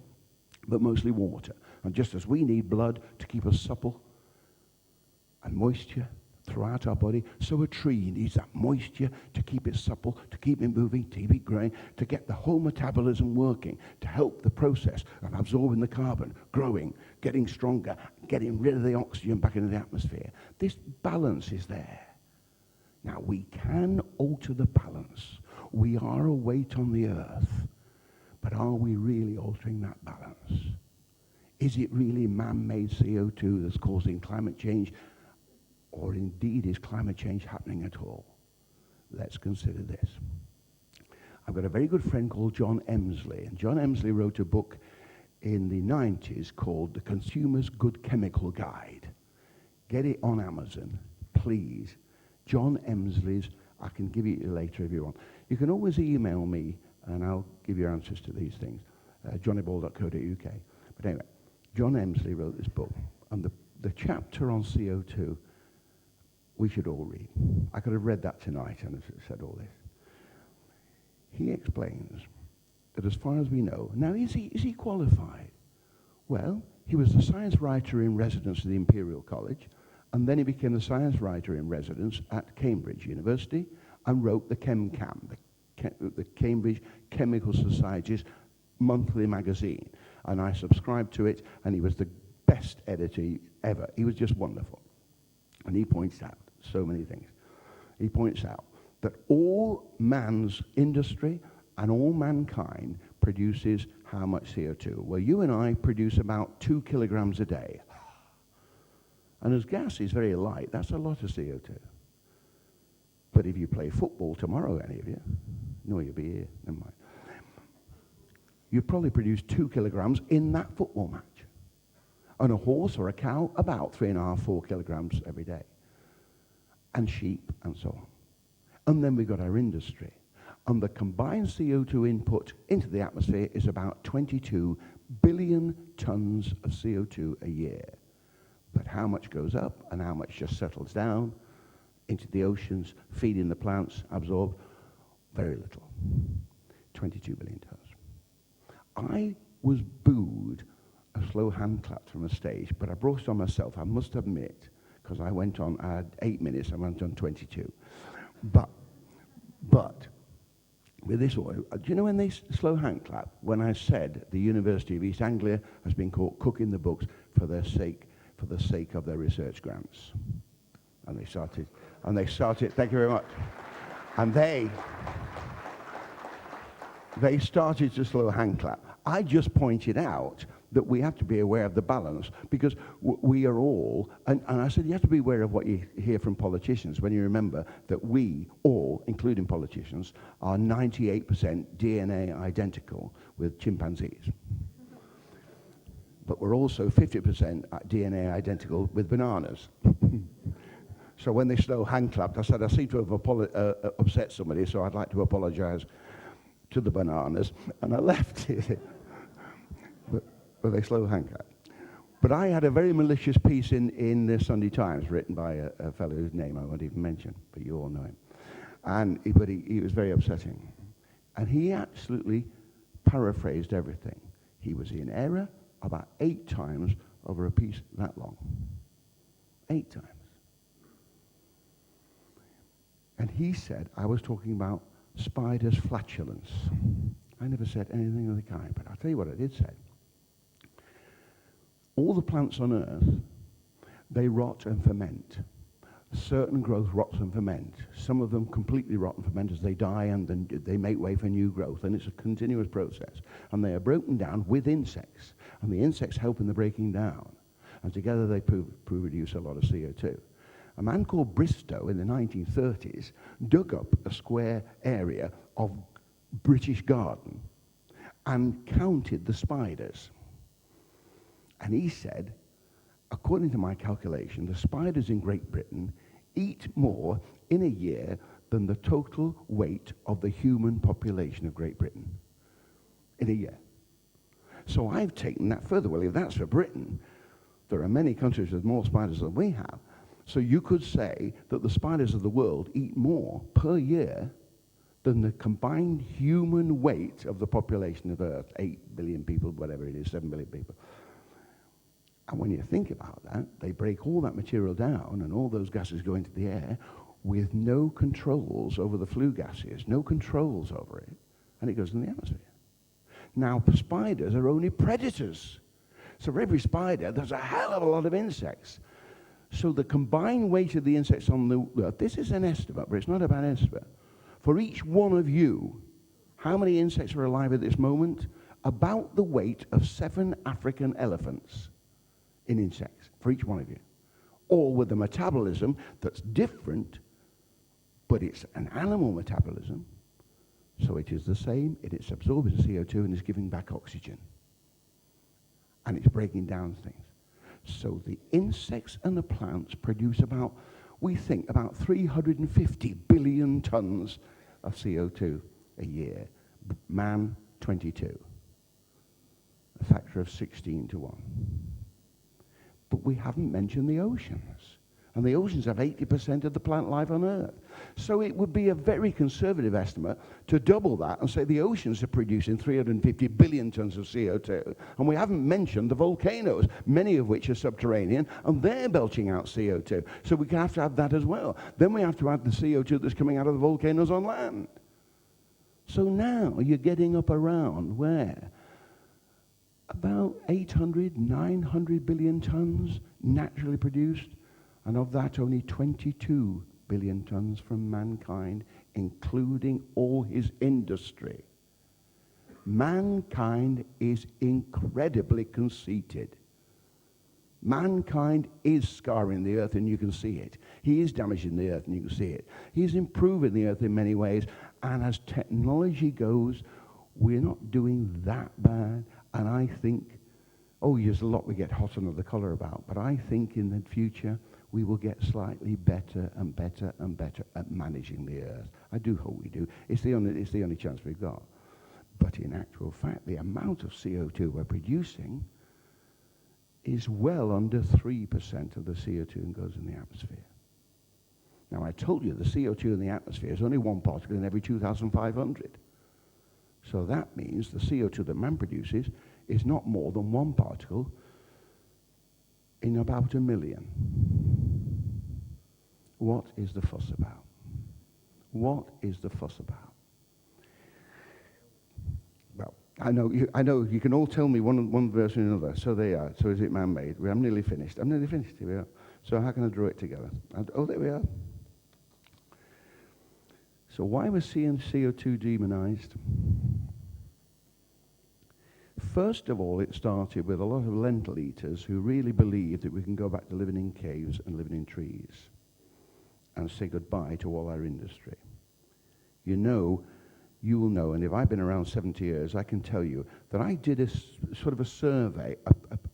but mostly water. And just as we need blood to keep us supple and moisture throughout our body, so a tree needs that moisture to keep it supple, to keep it moving, to keep it growing, to get the whole metabolism working, to help the process of absorbing the carbon, growing, getting stronger, getting rid of the oxygen back into the atmosphere. This balance is there. Now, we can alter the balance. We are a weight on the earth, but are we really altering that balance? Is it really man-made CO2 that's causing climate change? Or indeed, is climate change happening at all? Let's consider this. I've got a very good friend called John Emsley, and John Emsley wrote a book in the 90s called The Consumer's Good Chemical Guide. Get it on Amazon, please. John Emsley's, I can give it you later if you want. You can always email me, and I'll give you answers to these things, johnnyball.co.uk. But anyway, John Emsley wrote this book, and the chapter on CO2, we should all read. I could have read that tonight and said all this. He explains that as far as we know, now is he qualified? Well, he was the science writer in residence at the Imperial College, and then he became the science writer in residence at Cambridge University and wrote the ChemCam, the Cambridge Chemical Society's monthly magazine. And I subscribed to it, and he was the best editor ever. He was just wonderful. And he points out so many things. He points out that all man's industry and all mankind produces how much CO2? Well, you and I produce about 2 kilograms a day. And as gas is very light, that's a lot of CO2. But if you play football tomorrow, any of you, no, you'll be here, never mind. You probably produce 2 kilograms in that football match. And a horse or a cow, about 3.5, 4 kilograms every day. And sheep, and so on. And then we've got our industry. And the combined CO2 input into the atmosphere is about 22 billion tons of CO2 a year. But how much goes up and how much just settles down into the oceans, feeding the plants, absorbed? Very little. 22 billion tons. I was booed a slow hand clap from a stage, but I brought it on myself, I must admit, because I had 8 minutes, I went on 22. But with this oil, do you know when they slow hand clap? When I said the University of East Anglia has been caught cooking the books for the sake of their research grants. And they started, thank you very much. And they started to slow hand clap. I just pointed out that we have to be aware of the balance, because we are all, and I said you have to be aware of what you hear from politicians when you remember that we all, including politicians, are 98% DNA identical with chimpanzees. But we're also 50% DNA identical with bananas. So when they slow hand clapped, I said I seem to have upset somebody, so I'd like to apologize to the bananas, and I left it. But they slow hand clap. But I had a very malicious piece in the Sunday Times written by a fellow whose name I won't even mention, but you all know him. But he was very upsetting. And he absolutely paraphrased everything. He was in error about 8 times over a piece that long. 8 times. And he said I was talking about spiders' flatulence. I never said anything of the kind, but I'll tell you what I did say. All the plants on Earth, they rot and ferment. Certain growth rots and ferment. Some of them completely rot and ferment as they die, and then they make way for new growth, and it's a continuous process. And they are broken down with insects, and the insects help in the breaking down. And together they produce a lot of CO2. A man called Bristow in the 1930s dug up a square area of British garden and counted the spiders. And he said, according to my calculation, the spiders in Great Britain eat more in a year than the total weight of the human population of Great Britain in a year. So I've taken that further. Well, if that's for Britain, there are many countries with more spiders than we have. So you could say that the spiders of the world eat more per year than the combined human weight of the population of Earth, 8 billion people, whatever it is, 7 billion people. And when you think about that, they break all that material down and all those gases go into the air with no controls over the flue gases, no controls over it, and it goes in the atmosphere. Now, spiders are only predators. So for every spider, there's a hell of a lot of insects. So the combined weight of the insects on the Earth, this is an estimate, but it's not a bad estimate. For each one of you, how many insects are alive at this moment? About the weight of 7 African elephants in insects, for each one of you. All with a metabolism that's different, but it's an animal metabolism. So it is the same, it's absorbing CO2 and it's giving back oxygen. And it's breaking down things. So the insects and the plants produce about, we think, about 350 billion tons of CO2 a year. Man, 22. A factor of 16 to 1. But we haven't mentioned the oceans. And the oceans have 80% of the plant life on Earth. So it would be a very conservative estimate to double that and say the oceans are producing 350 billion tons of CO2. And we haven't mentioned the volcanoes, many of which are subterranean, and they're belching out CO2. So we have to add that as well. Then we have to add the CO2 that's coming out of the volcanoes on land. So now you're getting up around where? About 800, 900 billion tons naturally produced. And of that, only 22 billion tons from mankind, including all his industry. Mankind is incredibly conceited. Mankind is scarring the earth, and you can see it. He is damaging the earth, and you can see it. He's improving the earth in many ways, and as technology goes, we're not doing that bad. And I think, there's a lot we get hot under the collar about, but I think in the future, we will get slightly better and better and better at managing the earth. I do hope we do. It's the only chance we've got. But in actual fact, the amount of CO2 we're producing is well under 3% of the CO2 that goes in the atmosphere. Now, I told you the CO2 in the atmosphere is only one particle in every 2,500. So that means the CO2 that man produces is not more than one particle in about 1 million. What is the fuss about? What is the fuss about? Well, I know you can all tell me one verse and another. So they are. So is it man-made? I'm nearly finished. Here we are. So how can I draw it together? There we are. So why was CO2 demonized? First of all, it started with a lot of lentil eaters who really believed that we can go back to living in caves and living in trees and say goodbye to all our industry. You will know, and if I've been around 70 years, I can tell you that I did a sort of a survey,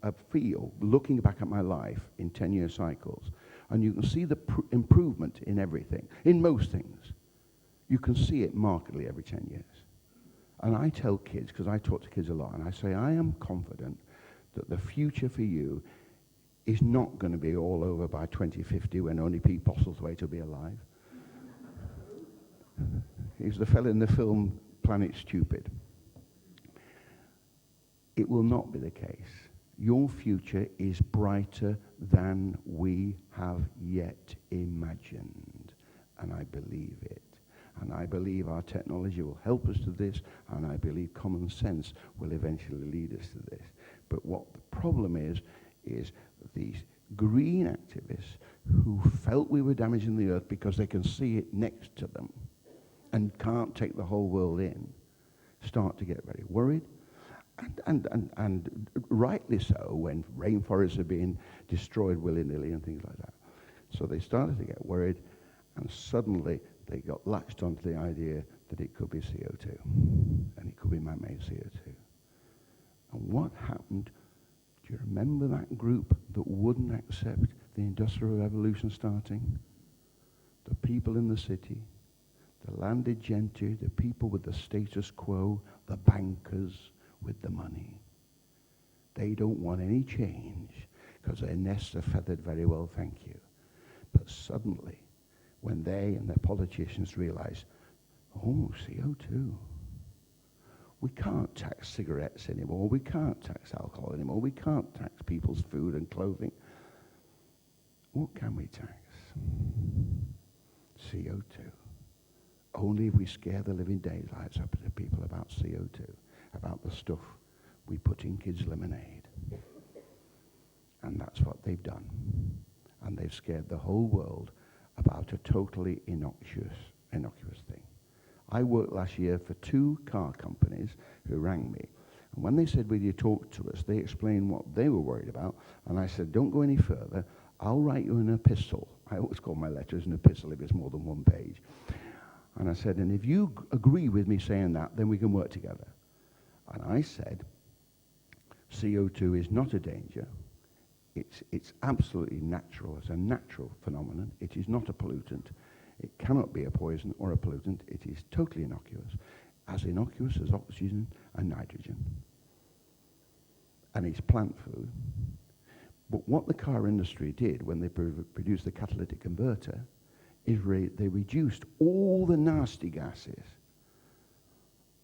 a feel, looking back at my life in 10-year cycles, and you can see the improvement in everything, in most things. You can see it markedly every 10 years. And I tell kids, because I talk to kids a lot, and I say, I am confident that the future for you is not going to be all over by 2050 when only Pete Postlethwaite will be alive. He's the fellow in the film Planet Stupid. It will not be the case. Your future is brighter than we have yet imagined. And I believe it. And I believe our technology will help us to this, and I believe common sense will eventually lead us to this. But what the problem is these green activists who felt we were damaging the earth because they can see it next to them and can't take the whole world in, start to get very worried. And rightly so, when rainforests are being destroyed willy-nilly and things like that. So they started to get worried, and suddenly they got latched onto the idea that it could be CO2, and it could be man-made CO2. And what happened? Do you remember that group that wouldn't accept the Industrial Revolution starting? The people in the city, the landed gentry, the people with the status quo, the bankers with the money. They don't want any change because their nests are feathered very well, thank you. But suddenly, when they and their politicians realize, oh, CO2, we can't tax cigarettes anymore, we can't tax alcohol anymore, we can't tax people's food and clothing. What can we tax? CO2. Only if we scare the living daylights up to people about CO2, about the stuff we put in kids' lemonade. And that's what they've done. And they've scared the whole world about a totally innocuous thing. I worked last year for 2 car companies who rang me. And when they said, will you talk to us, they explained what they were worried about. And I said, don't go any further. I'll write you an epistle. I always call my letters an epistle if it's more than 1 page. And I said, and if you agree with me saying that, then we can work together. And I said, CO2 is not a danger. It's absolutely natural. It's a natural phenomenon. It is not a pollutant. It cannot be a poison or a pollutant. It is totally innocuous as oxygen and nitrogen. And it's plant food. But what the car industry did when they produced the catalytic converter is they reduced all the nasty gases.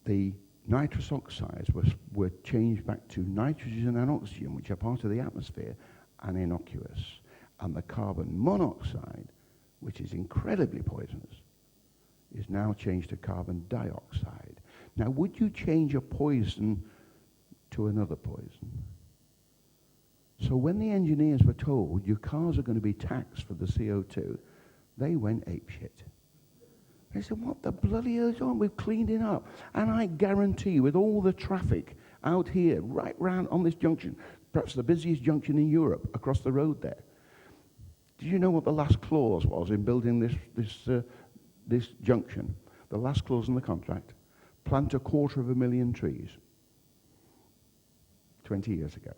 The nitrous oxides were changed back to nitrogen and oxygen, which are part of the atmosphere, and innocuous. And the carbon monoxide, which is incredibly poisonous, is now changed to carbon dioxide. Now, would you change a poison to another poison? So when the engineers were told your cars are going to be taxed for the CO2, they went apeshit. They said, what the bloody hell is on? We've cleaned it up. And I guarantee you, with all the traffic out here, right round on this junction, perhaps the busiest junction in Europe, across the road there, did you know what the last clause was in building this junction? The last clause in the contract, plant 250,000 trees 20 years ago.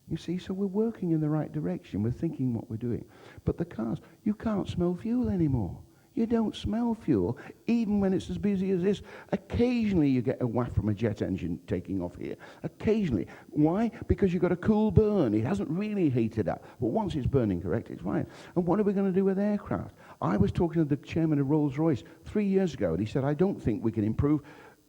You see, so we're working in the right direction. We're thinking what we're doing. But the cars, you can't smell fuel anymore. You don't smell fuel, even when it's as busy as this. Occasionally you get a waft from a jet engine taking off here. Occasionally. Why? Because you've got a cool burn. It hasn't really heated up. But once it's burning correct, it's fine. And what are we going to do with aircraft? I was talking to the chairman of Rolls-Royce 3 years ago, and he said, I don't think we can improve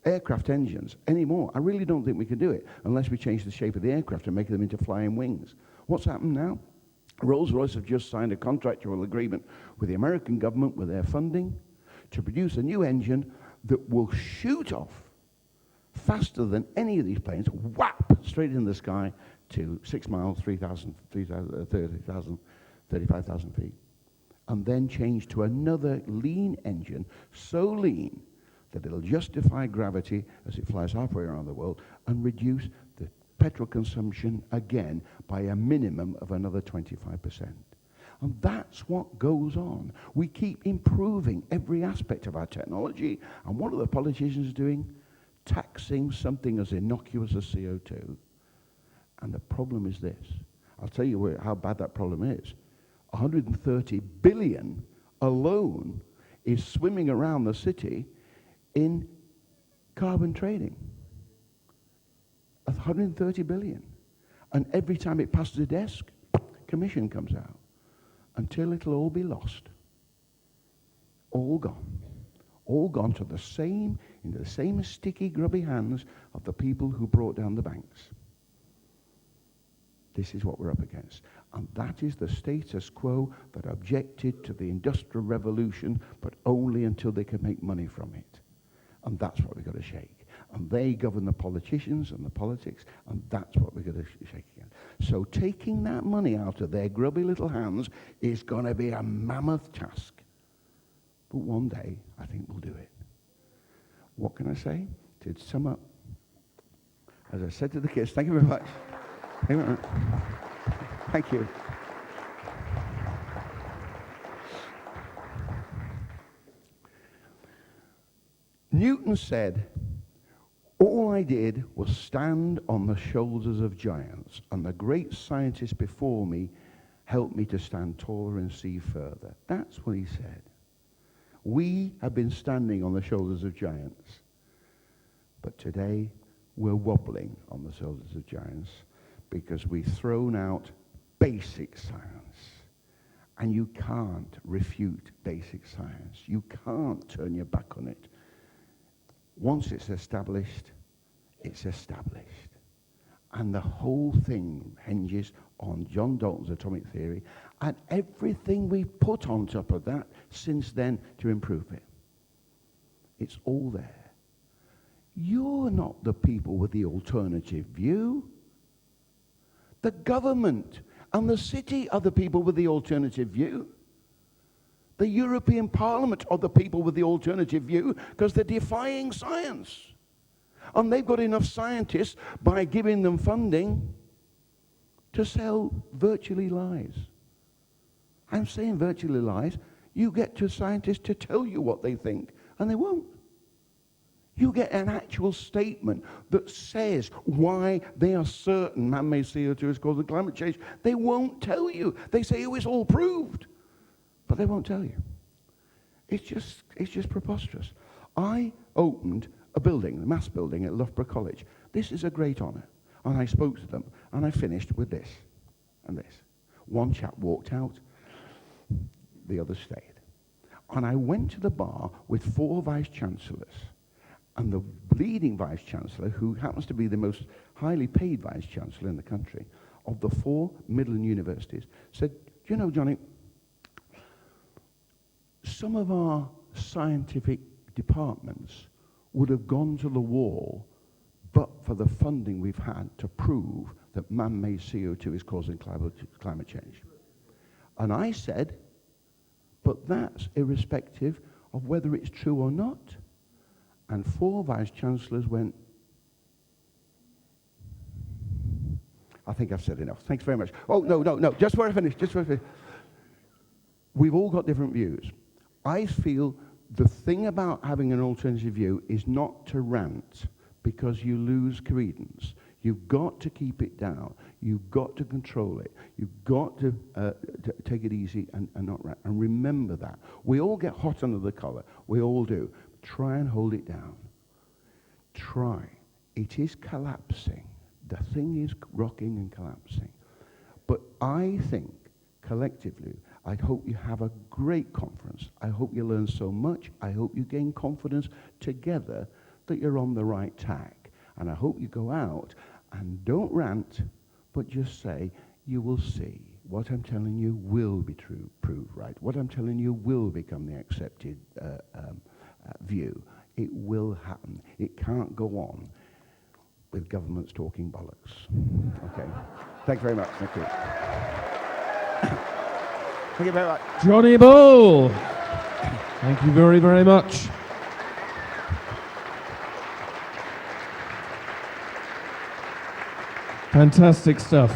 aircraft engines anymore. I really don't think we can do it unless we change the shape of the aircraft and make them into flying wings. What's happened now? Rolls-Royce have just signed a contractual agreement with the American government with their funding to produce a new engine that will shoot off faster than any of these planes, whap, straight in the sky to 6 miles, 35,000 feet, and then change to another lean engine, so lean that it'll justify gravity as it flies halfway around the world and reduce the petrol consumption again by a minimum of another 25%. And that's what goes on. We keep improving every aspect of our technology. And what are the politicians doing? Taxing something as innocuous as CO2. And the problem is this. I'll tell you how bad that problem is. 130 billion alone is swimming around the city in carbon trading. 130 billion. And every time it passes a desk, commission comes out. Until it'll all be lost. All gone. All gone to the same, into the same sticky, grubby hands of the people who brought down the banks. This is what we're up against. And that is the status quo that objected to the Industrial Revolution, but only until they could make money from it. And that's what we've got to shake. And they govern the politicians and the politics, and that's what we're going to shake again. So taking that money out of their grubby little hands is going to be a mammoth task. But one day, I think we'll do it. What can I say? To sum up, as I said to the kids, thank you very much. Thank you very much. Thank you. Newton said, all I did was stand on the shoulders of giants, and the great scientists before me helped me to stand taller and see further. That's what he said. We have been standing on the shoulders of giants, but today we're wobbling on the shoulders of giants because we've thrown out basic science. And you can't refute basic science. You can't turn your back on it. Once it's established, it's established. And the whole thing hinges on John Dalton's atomic theory and everything we've put on top of that since then to improve it. It's all there. You're not the people with the alternative view. The government and the city are the people with the alternative view. The European Parliament are the people with the alternative view because they're defying science. And they've got enough scientists by giving them funding to sell virtually lies. I'm saying virtually lies. You get to scientists to tell you what they think, and they won't. You get an actual statement that says why they are certain man-made CO2 is causing climate change. They won't tell you. They say, oh, it's all proved. But they won't tell you. It's just preposterous. I opened a building, the maths building at Loughborough College. This is a great honour. And I spoke to them, and I finished with this and this. One chap walked out, the other stayed. And I went to the bar with 4 vice-chancellors. And the leading vice-chancellor, who happens to be the most highly paid vice-chancellor in the country, of the 4 Midland universities, said, do you know, Johnny, some of our scientific departments would have gone to the wall but for the funding we've had to prove that man-made CO2 is causing climate change. And I said, but that's irrespective of whether it's true or not. And 4 vice-chancellors went, I think I've said enough. Thanks very much. Oh, no. Just before I finish. We've all got different views. I feel the thing about having an alternative view is not to rant because you lose credence. You've got to keep it down. You've got to control it. You've got to take it easy and not rant. And remember that. We all get hot under the collar. We all do. Try and hold it down. Try. It is collapsing. The thing is rocking and collapsing. But I think, collectively, I hope you have a great conference. I hope you learn so much. I hope you gain confidence together that you're on the right tack. And I hope you go out and don't rant, but just say, you will see. What I'm telling you will be true, proved right. What I'm telling you will become the accepted view. It will happen. It can't go on with governments talking bollocks. Okay. Thank you very much. Thank you. Thank you very much. Johnny Bull, thank you very, very much. Fantastic stuff.